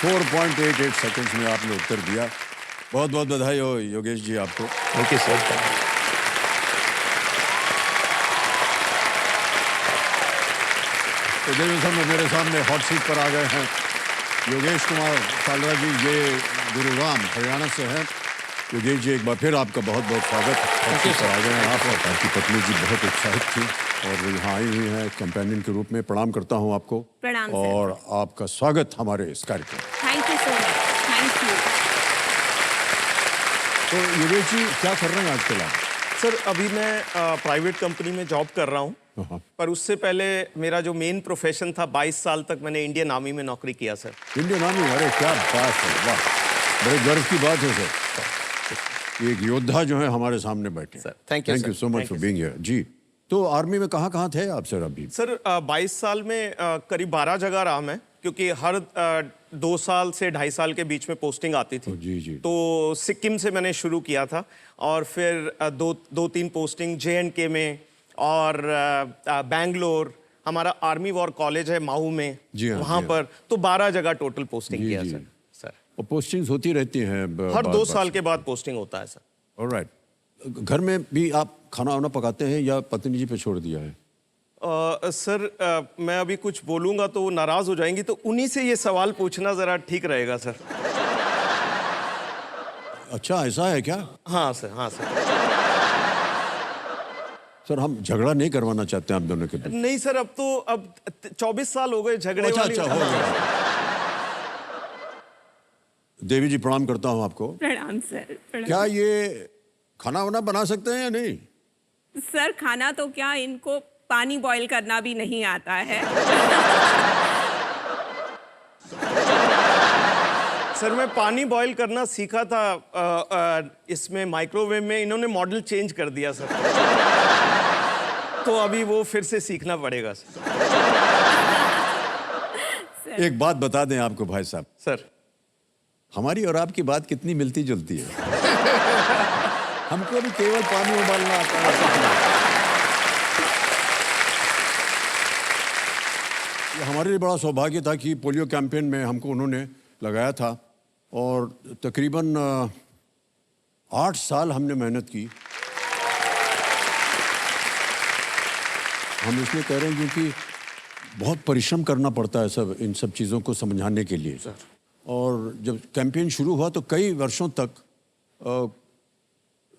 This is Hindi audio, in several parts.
4.88 सेकंड्स में आपने उत्तर दिया। बहुत बहुत बधाई हो योगेश जी आपको। Thank you sir. तो देवी साहब मेरे सामने हॉट सीट पर आ गए हैं योगेश कुमार कालरा जी, ये गुरुग्राम हरियाणा से हैं। योगेश जी एक बार फिर आपका बहुत बहुत स्वागत। हॉट सीट पर आ गए हैं आप, और आपकी पत्नी जी बहुत उत्साहित थी और वो यहाँ आई हुई हैं कंपेनियन के रूप में। प्रणाम करता हूँ आपको। प्रणाम सर। और आपका स्वागत हमारे इस कार्यक्रम। Thank you so much. Thank you. तो योगेश जी क्या कर रहे हैं आजकल आप? सर अभी मैं प्राइवेट कंपनी में जॉब कर रहा हूँ, पर उससे पहले मेरा जो मेन प्रोफेशन था 22 साल तक मैंने इंडियन आर्मी में नौकरी किया सर। इंडियन आर्मी, अरे क्या बात है, वाह, बड़े गर्व की बात है सर। एक योद्धा जो है हमारे सामने बैठे। Sir thank you so much for being here. जी, तो आर्मी में कहाँ थे आप सर अभी? सर 22 साल में करीब 12 जगह रहा मैं, क्योंकि हर 2 साल से 2.5 साल के बीच में पोस्टिंग आती थी। जी जी। तो सिक्किम से मैंने शुरू किया था और फिर दो तीन पोस्टिंग J&K में और बैंगलोर, हमारा आर्मी वॉर कॉलेज है माऊ में, जी हाँ, वहाँ जी पर तो 12 जगह टोटल पोस्टिंग जी, किया जी। सर। और पोस्टिंग्स होती रहती हैं हर 2 साल के बाद पोस्टिंग होता है सर। ऑलराइट। घर में भी आप खाना वाना पकाते हैं या पत्नी जी पे छोड़ दिया है? सर मैं अभी कुछ बोलूंगा तो वो नाराज हो जाएंगी, तो उन्हीं से ये सवाल पूछना जरा ठीक रहेगा सर। अच्छा ऐसा है क्या? हाँ सर, हाँ सर। सर हम झगड़ा नहीं करवाना चाहते हैं आप दोनों के बीच। नहीं सर, अब 24 साल हो गए झगड़े अच्छा वाली। अच्छा, हो गया। देवी जी प्रणाम करता हूँ आपको। प्रणाम सर। प्रणाम। क्या ये खाना वाना बना सकते हैं या नहीं? सर खाना तो क्या, इनको पानी बॉईल करना भी नहीं आता है। सर मैं पानी बॉईल करना सीखा था इसमें माइक्रोवेव में, इन्होंने मॉडल चेंज कर दिया सर। तो अभी वो फिर से सीखना पड़ेगा सर। एक बात बता दें आपको भाई साहब, सर हमारी और आपकी बात कितनी मिलती जुलती है। हमको भी केवल पानी उबालना आता है। ये हमारे लिए बड़ा सौभाग्य था कि पोलियो कैंपेन में हमको उन्होंने लगाया था और तकरीबन 8 साल हमने मेहनत की। हम इसलिए कह रहे हैं क्योंकि बहुत परिश्रम करना पड़ता है सब इन सब चीज़ों को समझाने के लिए सर। और जब कैंपेन शुरू हुआ तो कई वर्षों तक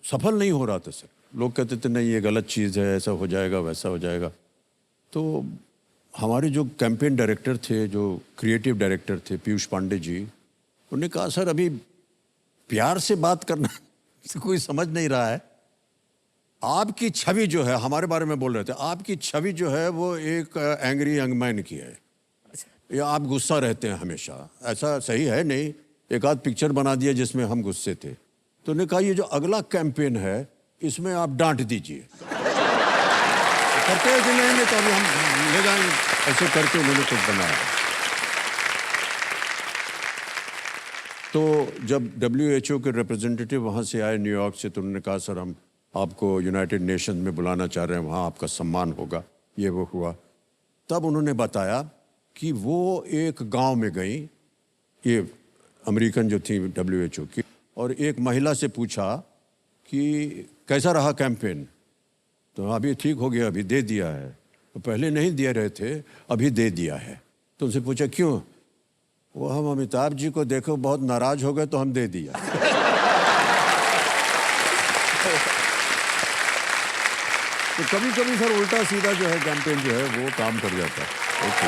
सफल नहीं हो रहा था सर। लोग कहते थे नहीं ये गलत चीज़ है, ऐसा हो जाएगा वैसा हो जाएगा। तो हमारे जो कैंपेन डायरेक्टर थे, जो क्रिएटिव डायरेक्टर थे पीयूष पांडे जी, उन्होंने कहा सर अभी प्यार से बात करना कोई समझ नहीं रहा है। आपकी छवि जो है, हमारे बारे में बोल रहे थे, आपकी छवि जो है वो एक एंग्री यंग मैन की है, या आप गुस्सा रहते हैं हमेशा, ऐसा सही है नहीं। एक आध पिक्चर बना दिया जिसमें हम गुस्से थे। तो उन्होंने कहा ये जो अगला कैंपेन है इसमें आप डांट दीजिए। करते हैं कि नहीं तो अभी हम ले जाएंगे, ऐसे करके उन्होंने कुछ बनाया। तो जब WHO के रिप्रेजेंटेटिव वहाँ से आए न्यूयॉर्क से, तो उन्होंने कहा सर हम आपको यूनाइटेड नेशन में बुलाना चाह रहे हैं, वहाँ आपका सम्मान होगा, ये वो हुआ। तब उन्होंने बताया कि वो एक गांव में गई, ये अमेरिकन जो थी WHO की, और एक महिला से पूछा कि कैसा रहा कैंपेन। तो अभी ठीक हो गया, अभी दे दिया है। तो पहले नहीं दे रहे थे, अभी दे दिया है। तो उनसे पूछा क्यों? वो हम अमिताभ जी को देखो बहुत नाराज हो गए तो हम दे दिया। तो कभी कभी सर उल्टा सीधा जो है कैंपेन जो है वो काम कर जाता है। ओके।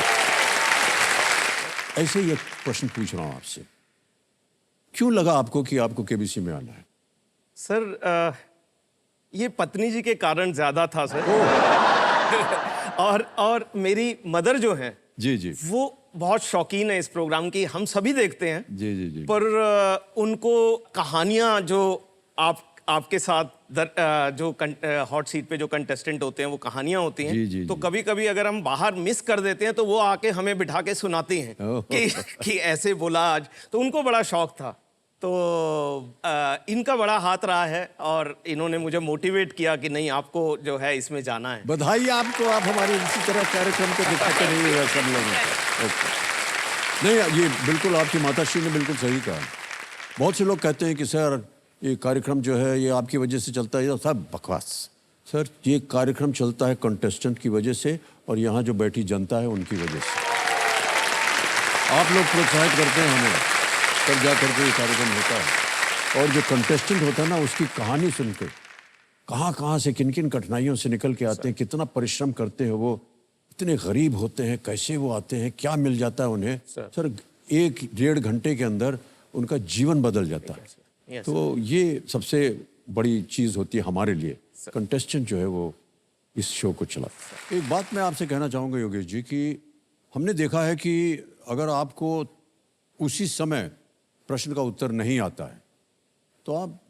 ऐसे ही एक प्रश्न पूछ रहा हूँ आपसे, क्यों लगा आपको कि आपको केबीसी में आना है? सर ये पत्नी जी के कारण ज्यादा था सर। और मेरी मदर जो है जी जी, वो बहुत शौकीन है इस प्रोग्राम की, हम सभी देखते हैं। जी जी जी। पर उनको कहानियां जो आपके साथ जो हॉट सीट पे जो कंटेस्टेंट होते हैं वो कहानियां होती हैं। जी, जी, तो जी। कभी कभी अगर हम बाहर मिस कर देते हैं तो वो आके हमें बिठा के सुनाती हैं कि ऐसे बोला आज। तो उनको बड़ा शौक था, तो इनका बड़ा हाथ रहा है और इन्होंने मुझे मोटिवेट किया कि नहीं आपको जो है इसमें जाना है। बधाई आपको, आप हमारे इसी तरह कार्यक्रम को दिखाते रहिएगा सब लोगों को। नहीं, ये बिल्कुल आपकी माताश्री ने बिल्कुल सही कहा। बहुत से लोग कहते हैं कि सर ये कार्यक्रम जो है ये आपकी वजह से चलता है, ये सब बकवास। सर ये कार्यक्रम चलता है कंटेस्टेंट की वजह से और यहाँ जो बैठी जनता है उनकी वजह से। आप लोग प्रोत्साहित करते हैं हमें, तब जा करके ये कार्यक्रम होता है। और जो कंटेस्टेंट होता है ना, उसकी कहानी सुन के कहाँ से किन किन कठिनाइयों से निकल के आते हैं, कितना परिश्रम करते हैं वो, इतने गरीब होते हैं, कैसे वो आते हैं, क्या मिल जाता है उन्हें। सर 1-1.5 घंटे के अंदर उनका जीवन बदल जाता है। तो ये सबसे बड़ी चीज़ होती है हमारे लिए, कंटेस्टेंट जो है वो इस शो को चलाता है। एक बात मैं आपसे कहना चाहूँगा योगेश जी कि हमने देखा है कि अगर आपको उसी समय प्रश्न का उत्तर नहीं आता है तो आप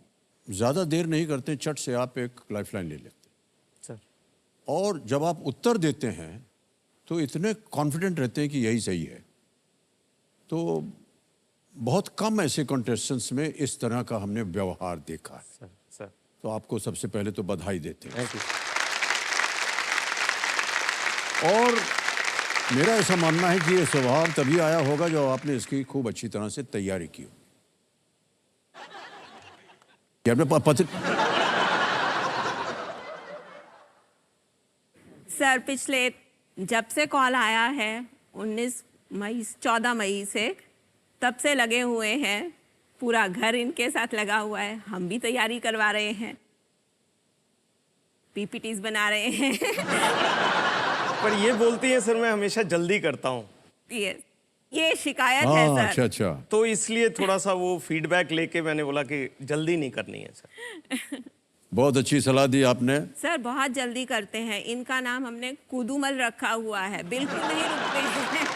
ज़्यादा देर नहीं करते, चट से आप एक लाइफलाइन ले लेते हैं सर। और जब आप उत्तर देते हैं तो इतने कॉन्फिडेंट रहते हैं कि यही सही है। तो बहुत कम ऐसे कंटेस्टेंट्स में इस तरह का हमने व्यवहार देखा है। सर तो आपको सबसे पहले तो बधाई देते हैं। Thank you. और मेरा ऐसा मानना है कि ये स्वभाव तभी आया होगा जब आपने इसकी खूब अच्छी तरह से तैयारी की हो। क्या आपने पत्र सर पिछले जब से कॉल आया है 14 मई से, तब से लगे हुए हैं, पूरा घर इनके साथ लगा हुआ है। हम भी तैयारी करवा रहे हैं, पीपीटीज बना रहे हैं। पर ये बोलती है सर मैं हमेशा जल्दी करता हूँ, ये शिकायत है सर। अच्छा। तो इसलिए थोड़ा सा वो फीडबैक लेके मैंने बोला कि जल्दी नहीं करनी है सर। बहुत अच्छी सलाह दी आपने। सर बहुत जल्दी करते हैं। इनका नाम हमने कुदूमल रखा हुआ है, बिल्कुल नहीं रुकते हैं।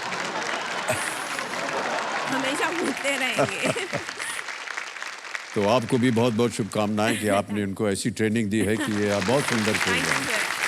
हमेशा पूछते रहेंगे। तो आपको भी बहुत बहुत शुभकामनाएं कि आपने उनको ऐसी ट्रेनिंग दी है कि ये आप बहुत सुंदर खेल रहे हैं।